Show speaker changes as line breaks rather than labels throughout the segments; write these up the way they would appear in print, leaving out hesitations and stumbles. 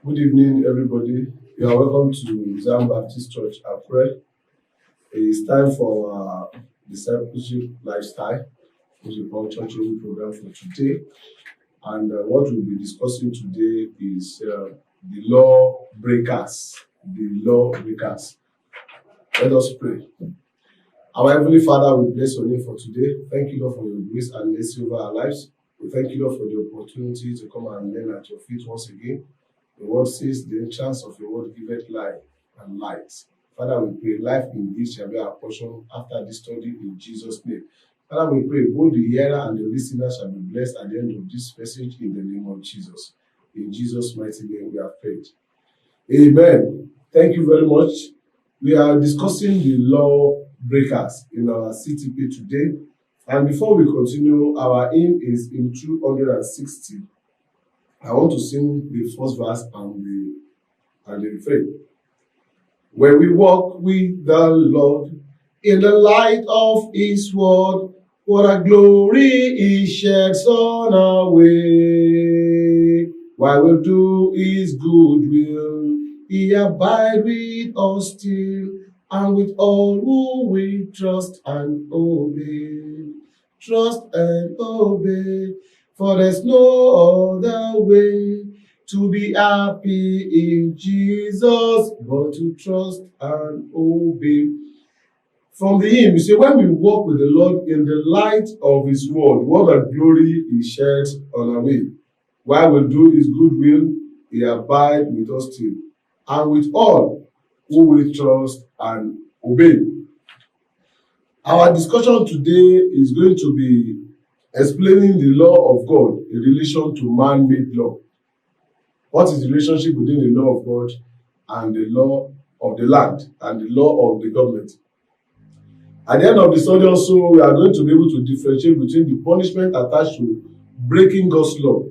Good evening, everybody. You are welcome to Zion Baptist Church, Akure. It's time for our discipleship lifestyle, which is our church program for today. And what we'll be discussing today is the law breakers. The law breakers. Let us pray. Our Heavenly Father, we bless your name for today. Thank you, Lord, for your grace and mercy over our lives. We thank you, Lord, for the opportunity to come and learn at your feet once again. The word says, the entrance of your word giveth life and light. Father, we pray life indeed shall be our portion after this study in Jesus' name. Father, we pray both the hearer and the listener shall be blessed at the end of this message in the name of Jesus. In Jesus' mighty name we have prayed. Amen. Thank you very much. We are discussing the law breakers in our CTP today. And before we continue, our aim is in 260. I want to sing the first verse and the refrain. When we walk with the Lord in the light of His word, what a glory He sheds on our way. While we do His good will, He abide with us still, and with all who we trust and obey. Trust and obey. For there's no other way to be happy in Jesus but to trust and obey. From the hymn, you say, when we walk with the Lord in the light of His word, what a glory He sheds on our way. While we do His good will, He abide with us still, and with all who we trust and obey. Our discussion today is going to be explaining the law of God in relation to man-made law. What is the relationship between the law of God and the law of the land and the law of the government? At the end of the study also, we are going to be able to differentiate between the punishment attached to breaking God's law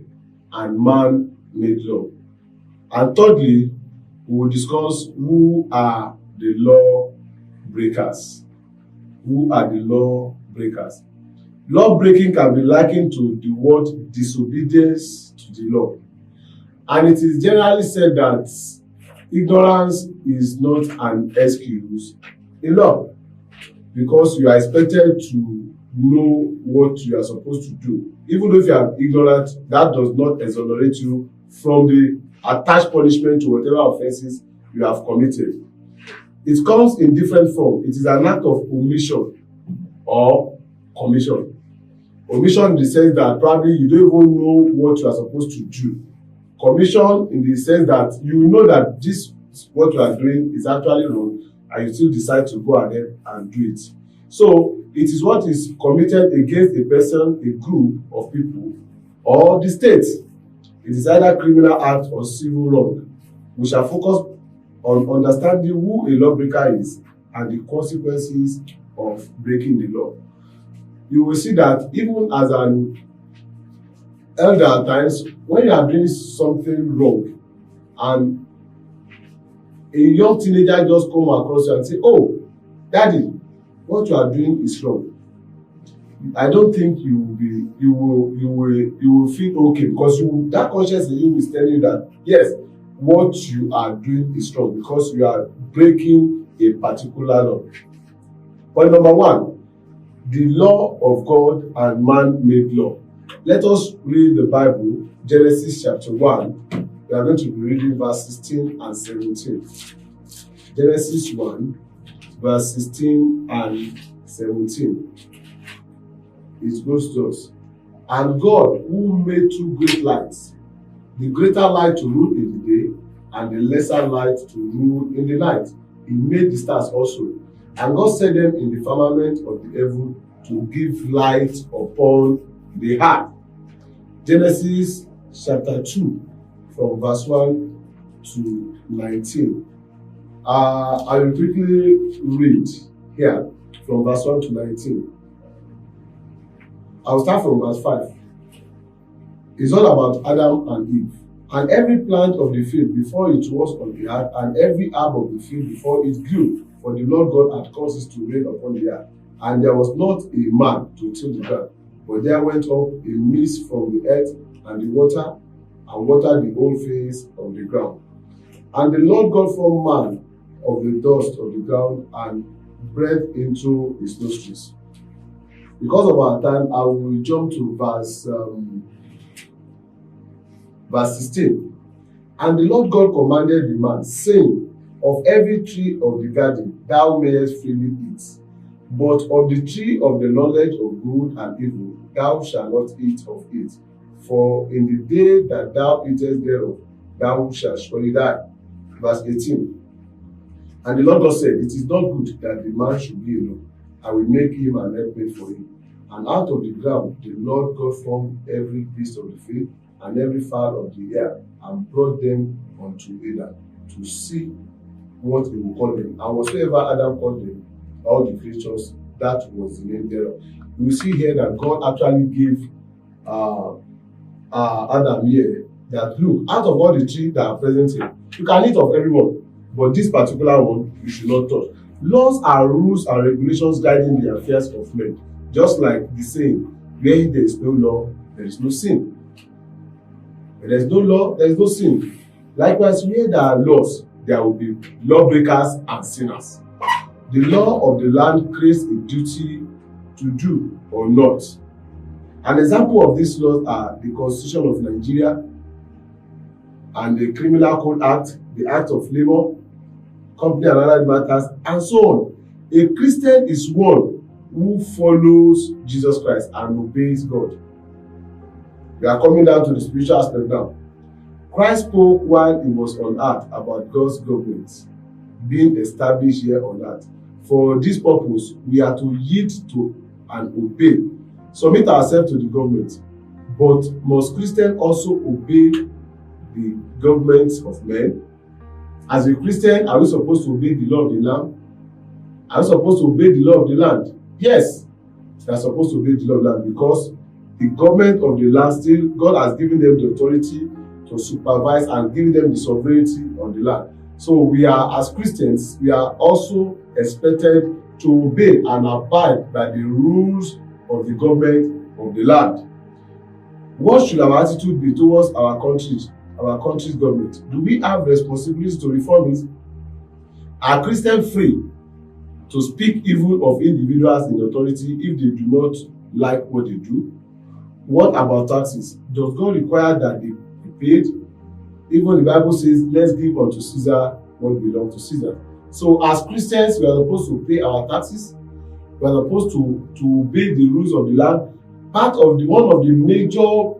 and man-made law. And thirdly, we will discuss who are the law breakers. Who are the law breakers? Law breaking can be likened to the word disobedience to the law. And it is generally said that ignorance is not an excuse in law, because you are expected to know what you are supposed to do. Even though if you are ignorant, that does not exonerate you from the attached punishment to whatever offenses you have committed. It comes in different forms. It is an act of omission or commission. Omission in the sense that probably you don't even know what you are supposed to do. Commission in the sense that you know that this what you are doing is actually wrong, and you still decide to go ahead and do it. So it is what is committed against a person, a group of people, or the state. It is either criminal act or civil wrong. We shall focus on understanding who a lawbreaker is and the consequences of breaking the law. You will see that even as an elder at times, when you are doing something wrong and a young teenager just come across you and say, "Oh, daddy, what you are doing is wrong," I don't think you will feel okay, because that conscience in you is telling you that yes, what you are doing is wrong because you are breaking a particular law. Point number one, the law of God and man-made law. Let us read the Bible, Genesis chapter 1. We are going to be reading verse 16 and 17. Genesis 1, verse 16 and 17. It goes to us. And God, who made two great lights, the greater light to rule in the day, and the lesser light to rule in the night, He made the stars also. And God set them in the firmament of the heaven to give light upon the earth. Genesis chapter 2, from verse 1 to 19. I will quickly read here from verse 1 to 19. I'll start from verse 5. It's all about Adam and Eve. And every plant of the field before it was on the earth, and every herb of the field before it grew, for the Lord God had caused it to rain upon the earth. And there was not a man to till the ground, but there went up a mist from the earth, and the water and watered the whole face of the ground. And the Lord God formed man of the dust of the ground and breathed into his nostrils. Because of our time, I will jump to verse 16. And the Lord God commanded the man, saying, of every tree of the garden thou mayest freely eat, but of the tree of the knowledge of good and evil thou shalt not eat of it. For in the day that thou eatest thereof, thou shalt surely die. Verse 18. And the Lord God said, it is not good that the man should be alone. I will make him an helpmate for him. And out of the ground the Lord God formed every beast of the field and every fowl of the air, and brought them unto Adam to see what he would call them. And whatsoever Adam called them, all the creatures, that was the name thereof. We see here that God actually gave Adam here that, look, out of all the trees that are present here, you can eat of everyone, but this particular one you should not touch. Laws are rules and regulations guiding the affairs of men. Just like the saying, where there is no law, there is no sin. Where there is no law, there is no sin. Likewise, where there are laws, there will be lawbreakers and sinners. The law of the land creates a duty to do or not. An example of these laws are the Constitution of Nigeria and the Criminal Code Act, the Act of Labour, Company and Allied Matters, and so on. A Christian is one who follows Jesus Christ and obeys God. We are coming down to the spiritual aspect now. Christ spoke while he was on earth about God's government being established here on earth. For this purpose, we are to yield to and obey, submit ourselves to the government. But must Christians also obey the governments of men? As a Christian, are we supposed to obey the law of the land? Are we supposed to obey the law of the land? Yes, they are supposed to obey the law of the land, because the government of the land still, God has given them the authority to supervise and giving them the sovereignty on the land. So we are, as Christians, we are also expected to obey and abide by the rules of the government of the land. What should our attitude be towards our country's government? Do we have responsibilities to reform it? Are Christians free to speak evil of individuals in authority if they do not like what they do? What about taxes? Does God require that they be paid? Even the Bible says, let's give unto Caesar what belongs to Caesar. So as Christians, we are supposed to pay our taxes. We are supposed to obey the rules of the land. One of the major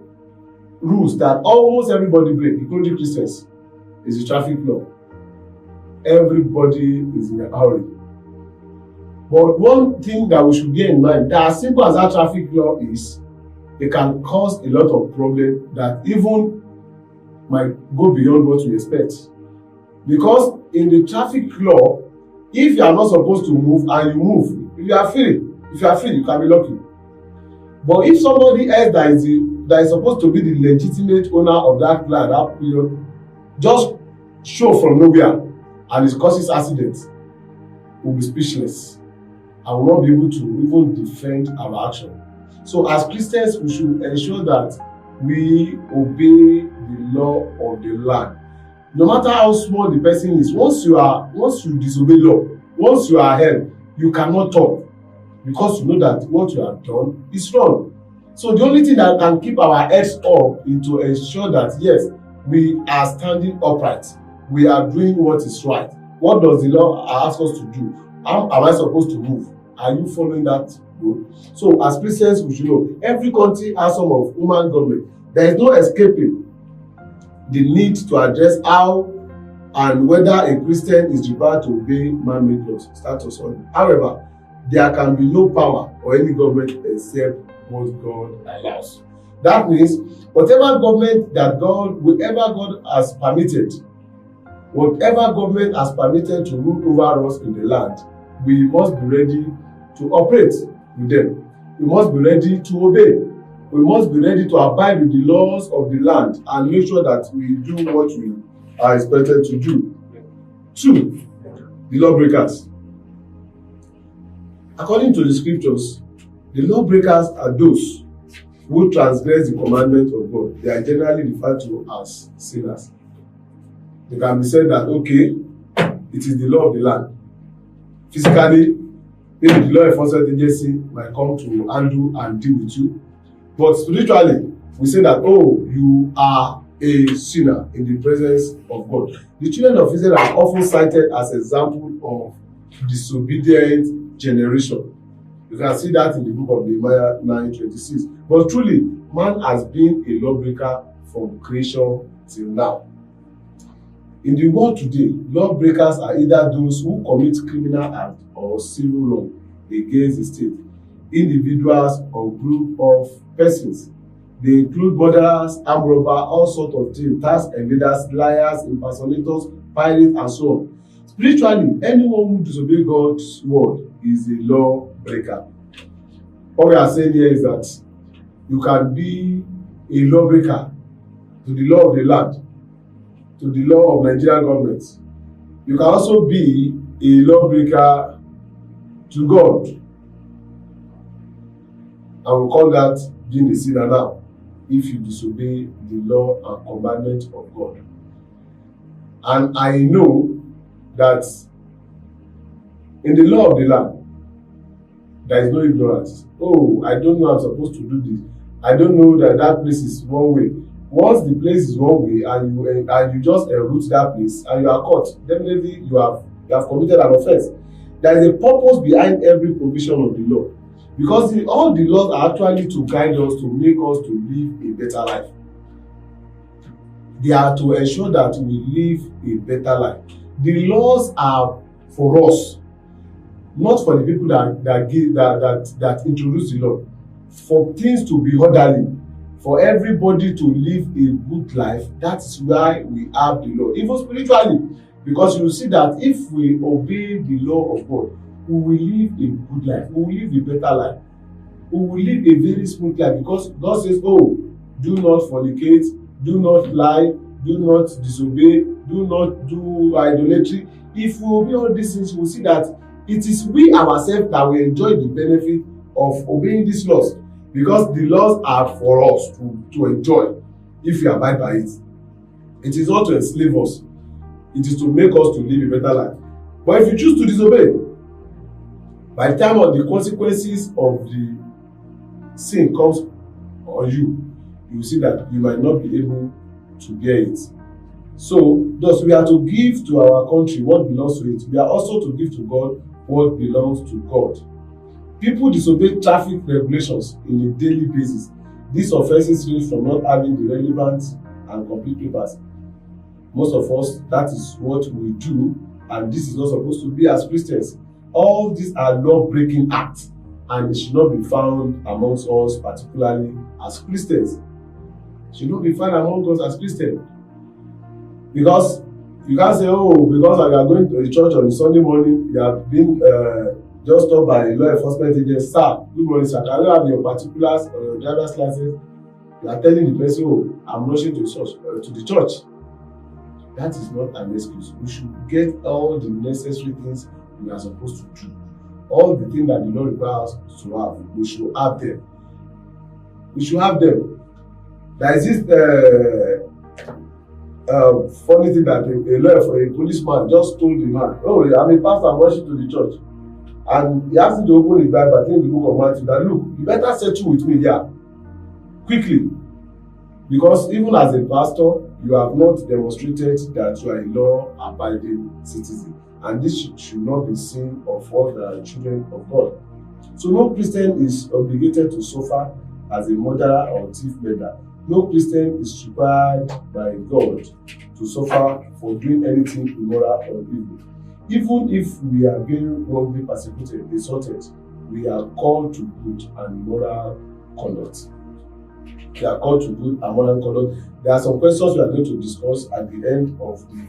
rules that almost everybody breaks, including Christians, is the traffic law. Everybody is in a hurry. But one thing that we should bear in mind, that as simple as that traffic law is, it can cause a lot of problems that even might go beyond what we expect. Because in the traffic law, if you are not supposed to move and you move, if you are free, you can be lucky. But if somebody else that is supposed to be the legitimate owner of that land, that period, just show from nowhere and it causes accidents, will be speechless. I will not be able to even defend our action. So as Christians, we should ensure that we obey the law of the land. No matter how small the person is, once you disobey law, once you are held, you cannot talk, because you know that what you have done is wrong. So the only thing that can keep our heads up is to ensure that, yes, we are standing upright. We are doing what is right. What does the law ask us to do? How am I supposed to move? Are you following that rule? So as Christians, we should know every country has some of human government. There is no escaping the need to address how and whether a Christian is required to obey man-made laws, status or. However, there can be no power or any government except what God allows. That means whatever government has permitted, whatever government has permitted to rule over us in the land, we must be ready to operate with them. We must be ready to obey. We must be ready to abide with the laws of the land and make sure that we do what we are expected to do. 2, the lawbreakers. According to the scriptures, the lawbreakers are those who transgress the commandment of God, they are generally referred to as sinners. It can be said that, okay, it is the law of the land. Physically, maybe the law enforcement agency might come to handle and deal with you. But spiritually, we say that, oh, you are a sinner in the presence of God. The children of Israel are often cited as example of disobedient generation. You can see that in the book of Nehemiah 9:26. But truly, man has been a lawbreaker from creation till now. In the world today, lawbreakers are either those who commit criminal acts or civil wrong against the state, individuals or group of persons. They include murderers, armed robbers, all sorts of things, tax evaders, liars, impersonators, pirates, and so on. Spiritually, anyone who disobeys God's word is a lawbreaker. What we are saying here is that you can be a lawbreaker to the law of the land, to the law of Nigerian government. You can also be a lawbreaker to God. And we call that being a sinner now, if you disobey the law and commandment of God. And I know that in the law of the land, there is no ignorance. Oh, I don't know I'm supposed to do this. I don't know that that place is one way. Once the place is one way and you just enroute that place and you are caught, definitely you have committed an offense. There is a purpose behind every provision of the law. Because all the laws are actually to guide us, to make us to live a better life. They are to ensure that we live a better life. The laws are for us, not for the people that introduce the law. For things to be orderly, for everybody to live a good life, that's why we have the law. Even spiritually, because you see that if we obey the law of God, we will live a good life, we will live a better life, we will live a very smooth life, because God says, oh, do not fornicate, do not lie, do not disobey, do not do idolatry. If we obey all these things, we will see that it is we ourselves that will enjoy the benefit of obeying these laws, because the laws are for us to enjoy if we abide by it. It is not to enslave us, it is to make us to live a better life. But if you choose to disobey, by the time of the consequences of the sin comes on you, you will see that you might not be able to bear it. So, thus we are to give to our country what belongs to it. We are also to give to God what belongs to God. People disobey traffic regulations in a daily basis. These offenses range from not having the relevant and complete papers. Most of us, that is what we do, and this is not supposed to be as Christians. All these are law-breaking acts, and it should not be found amongst us, particularly as Christians. It should not be found among us as Christians. Because you can't say, oh, because you are going to a church on a Sunday morning, you have been just stopped by a law enforcement agent. Sir, good morning, sir. Can you have your particulars or your driver's license? You are telling the person, oh, I'm rushing to the church. That is not an excuse. We should get all the necessary things we are supposed to do. All the things that the Lord requires us to have, we should have them. We should have them. There is this funny thing that a lawyer for a policeman just told the man, oh, I'm a pastor, I'm rushing to the church. And he asked him to open his Bible, I think the book of Matthew, that look, you better settle with me here quickly. Because even as a pastor, you have not demonstrated that you are a law-abiding citizen. And this should not be seen of us that are children of God. So no Christian is obligated to suffer as a murderer or thief murderer. No Christian is required by God to suffer for doing anything immoral or evil. Even if we are being wrongly persecuted, insulted, we are called to good and moral conduct. We are called to good and moral conduct. There are some questions we are going to discuss at the end of the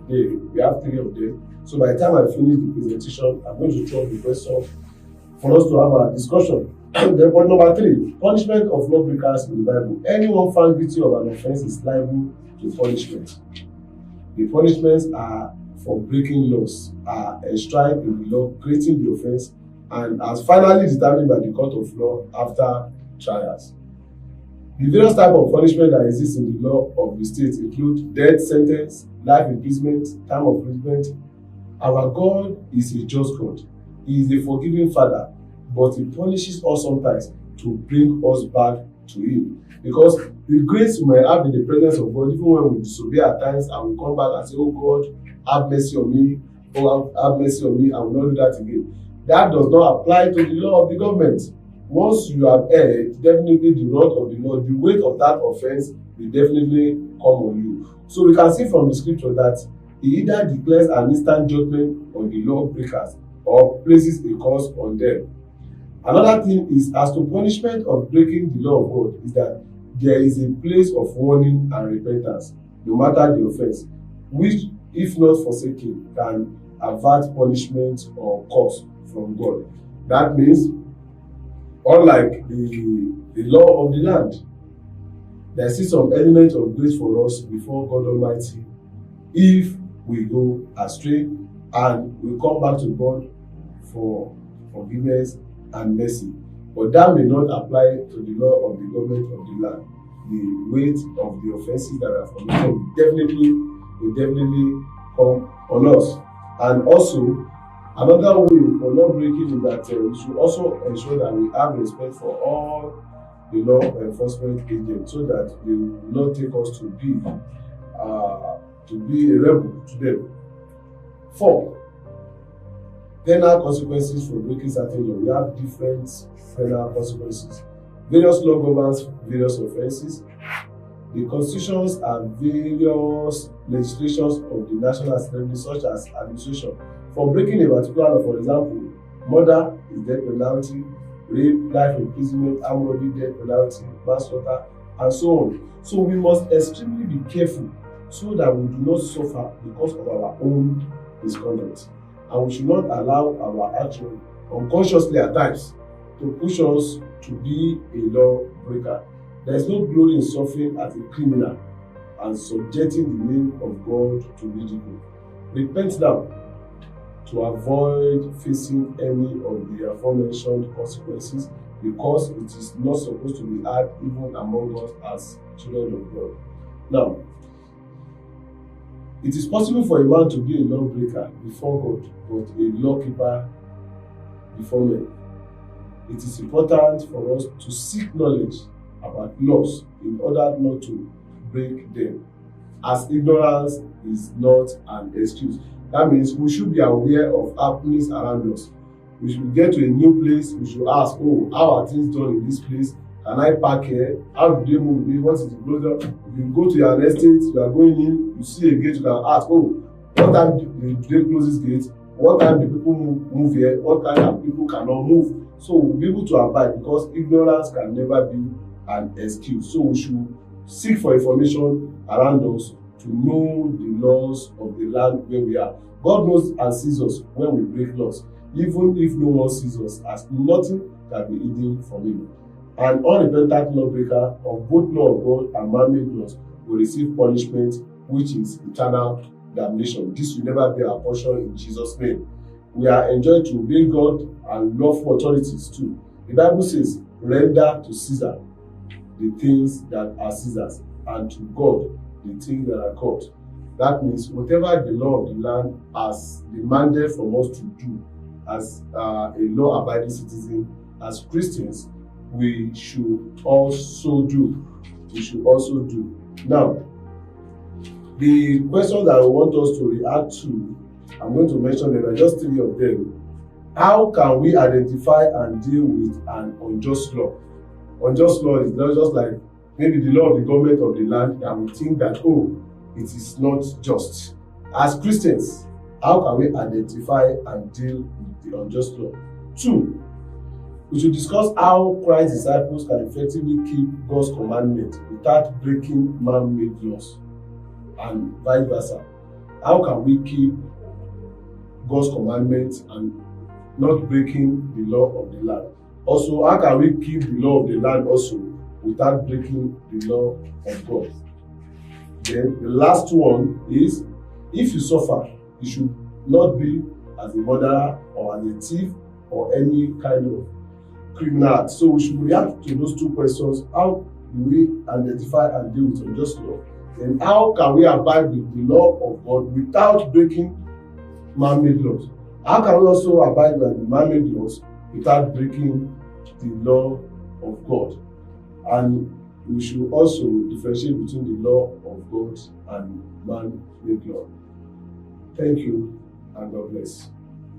day. We have 3 of them. So by the time I finish the presentation, I'm going to throw the question for us to have a discussion. Then point number 3, punishment of lawbreakers in the Bible. Anyone found guilty of an offense is liable to punishment. The punishments are for breaking laws, are enshrined in the law, creating the offense, and as finally determined by the court of law after trials. The various types of punishment that exist in the law of the state include death sentence, life imprisonment, time of imprisonment. Our God is a just God. He is a forgiving Father, but He punishes us sometimes to bring us back to Him. Because the grace we may have in the presence of God, even when we disobey at times and we come back and say, "Oh God, have mercy on me, oh have mercy on me, I will not do that again." That does not apply to the law of the government. Once you have erred, definitely the rod of the Lord, the weight of that offense will definitely come on you. So we can see from the scripture that He either declares an instant judgment on the lawbreakers or places a curse on them. Another thing is, as to punishment of breaking the law of God, is that there is a place of warning and repentance, no matter the offense, which, if not forsaken, can avert punishment or curse from God. That means, unlike the law of the land, there is some element of grace for us before God Almighty if we go astray and we come back to God for forgiveness and mercy. But that may not apply to the law of the government of the land. The weight of the offenses that are committed will definitely come on us. And also, another way for law breaking is that we should also ensure that we have respect for all the law enforcement agents, so that they will not take us to be a rebel to them. 4. Penal consequences for breaking certain law. We have different penal consequences. Various law governs various offences. The constitutions and various legislations of the National Assembly, such as administration, for breaking a particular law, for example, murder is death penalty, rape, life imprisonment, armed robbery, death penalty, manslaughter, and so on. So we must extremely be careful so that we do not suffer because of our own misconduct. And we should not allow our action unconsciously at times to push us to be a lawbreaker. There is no glory in suffering as a criminal and subjecting the name of God to ridicule. Repent now to avoid facing any of the aforementioned consequences, because it is not supposed to be had even among us as children of God. Now, it is possible for a man to be a lawbreaker before God, but a lawkeeper before men. It is important for us to seek knowledge about laws in order not to break them, as ignorance is not an excuse. That means we should be aware of happenings around us. We should get to a new place, we should ask, "Oh, how are things done in this place? Can I park here? How do they move? What is the closure?" If you go to your estate, you are going in, you see a gate, you can ask, "Oh, what time do they close this gate? What time do people move here? What kind of people cannot move?" So we'll be able to abide, because ignorance can never be an excuse. So we should seek for information around us to know the laws of the land where we are. God knows and sees us when we break laws, even if no one sees us, as nothing can be hidden from Him. An unrepentant lawbreaker of both law of God and man-made laws will receive punishment, which is eternal damnation. This will never be our portion in Jesus' name. We are enjoined to obey God and lawful authorities too. The Bible says, "Render to Caesar the things that are Caesar's, and to God the things that are God's." That means whatever the law of the land has demanded from us to do as a law-abiding citizen, as Christians, we should also do. Now, the questions that I want us to react to, I'm going to mention them, just 3 of them. How can we identify and deal with an unjust law? Unjust law is not just like maybe the law of the government of the land that we think that, oh, it is not just. As Christians, how can we identify and deal with the unjust law? 2, we should discuss how Christ's disciples can effectively keep God's commandments without breaking man-made laws, and vice versa. How can we keep God's commandments and not breaking the law of the land? Also, how can we keep the law of the land also without breaking the law of God? Then the last one is, if you suffer, you should not be as a murderer or as a thief or any kind of criminal act. So we should react to those 2 questions. How do we identify and deal with unjust law? Then how can we abide with the law of God without breaking man-made laws? How can we also abide by the man-made laws without breaking the law of God? And we should also differentiate between the law of God and man-made law. Thank you, and God bless.